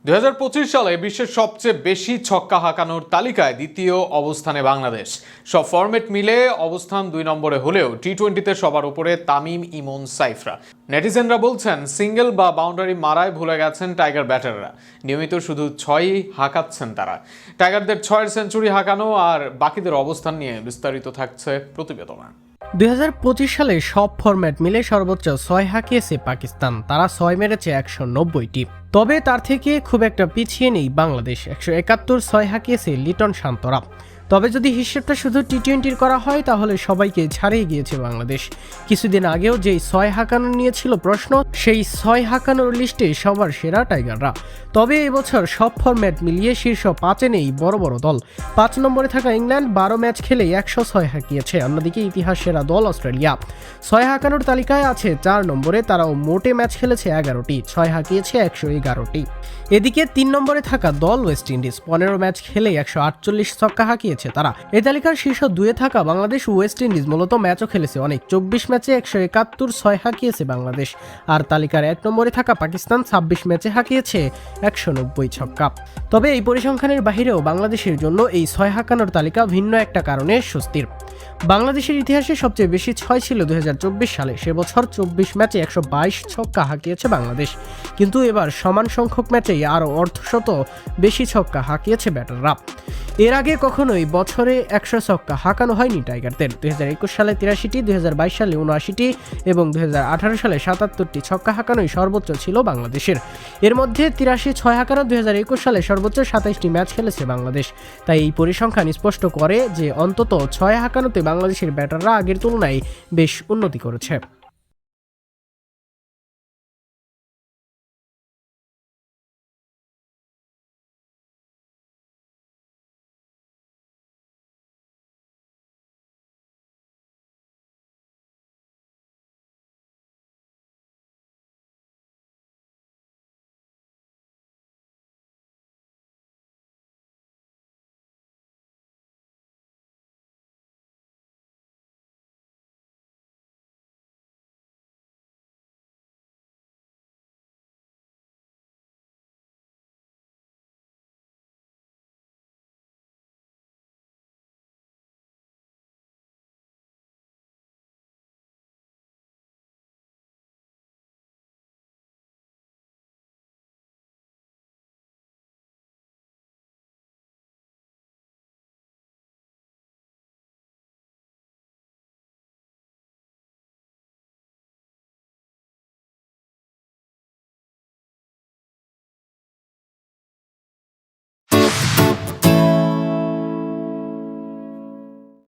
2025 সালে বিশ্বের সবচেয়ে বেশি ছক্কা হাঁকানোর তালিকায় দ্বিতীয় অবস্থানে বাংলাদেশ। সব ফরম্যাট মিলে অবস্থান 2 নম্বরে হলেও টি-20তে সবার উপরে তামিম, ইমন, সাইফরা। নেটিজেনরা বলছেন সিঙ্গেল বা বাউন্ডারি মারায় ভুলে গেছেন টাইগার ব্যাটাররা। নিয়মিত শুধু 6ই হাঁকাচ্ছেন তারা। টাইগারদের 6 সেঞ্চুরি হাঁকানো আর বাকিদের অবস্থান নিয়ে বিস্তারিত থাকছে প্রতিবেদনে। 2025 সালে সব ফরম্যাট মিলে সর্বোচ্চ 6 হাঁকিয়েছে পাকিস্তান। তারা 6 মেরেছে 190টি। তবে তার থেকে খুব একটা পিছিয়ে নেই বাংলাদেশ। 171 6 হাঁকিয়েছে লিটন শান্তরা। তবে যদি হিসেবটা শুধু টি-20 করা হয় তাহলে সবাইকে ছাড়িয়ে গিয়েছে বাংলাদেশ। কিছুদিন আগেও যেই 6 হাঁকানো নিয়েছিল প্রশ্ন, সেই 6 হাঁকানোর লিস্টে সবার সেরা টাইগাররা। তবে এবছর সব ফরম্যাট মিলিয়ে শীর্ষ 5-এ নেই বড় বড় দল। 5 নম্বরে থাকা ইংল্যান্ড 12 ম্যাচ খেলে 106 হাঁকিয়েছে। অন্যদিকে ইতিহাস সেরা দল অস্ট্রেলিয়া 6 হাঁকানোর তালিকায় আছে 4 নম্বরে। তারাও মোটে ম্যাচ খেলেছে 11টি, 6 হাঁকিয়েছে 111টি। এদিকে 3 নম্বরে থাকা দল ওয়েস্ট ইন্ডিজ 15 ম্যাচ খেলে 148 ছক্কা হাঁকিয়েছে তারা। এই তালিকার শীর্ষ 2-এ থাকা বাংলাদেশ ও ওয়েস্ট ইন্ডিজ মূলত ম্যাচও খেলেছে অনেক। 24 ম্যাচে 171 6 হাঁকিয়েছে বাংলাদেশ। আর তালিকার 1 নম্বরে থাকা পাকিস্তান 26 ম্যাচে হাঁকিয়েছে 190 ছক্কা। তবে এই পরিসংখ্যানের বাহিরেও বাংলাদেশের জন্য এই 6 হাঁকানোর তালিকা ভিন্ন একটা কারণে স্বস্তির। বাংলাদেশের ইতিহাসে সবচেয়ে বেশি 6 ছিল 2024 সালে। সে বছর 24 ম্যাচে 122 ছক্কা হাঁকিয়েছে বাংলাদেশ। কিন্তু এবার সমান সংখ্যক ম্যাচেই আরও অর্ধশত বেশি ছক্কা হাঁকিয়েছে ব্যাটাররা। এর আগে কখনোই বছরে 100 ছক্কা হাঁকানো হয়নি টাইগারদের। 2021 সালে 83টি, 2022 সালে 79টি এবং 2018 সালে 77টি ছক্কা হাঁকানোই সর্বোচ্চ ছিল বাংলাদেশের। এর মধ্যে 83 6 হাঁকানো 2021 সালে সর্বোচ্চ 27টি ম্যাচ খেলেছে বাংলাদেশ। তাই এই পরিসংখ্যান স্পষ্ট করে যে অন্তত 6 হাঁকানোতে বাংলাদেশের ব্যাটাররা আগের তুলনায় বেশ উন্নতি করেছে।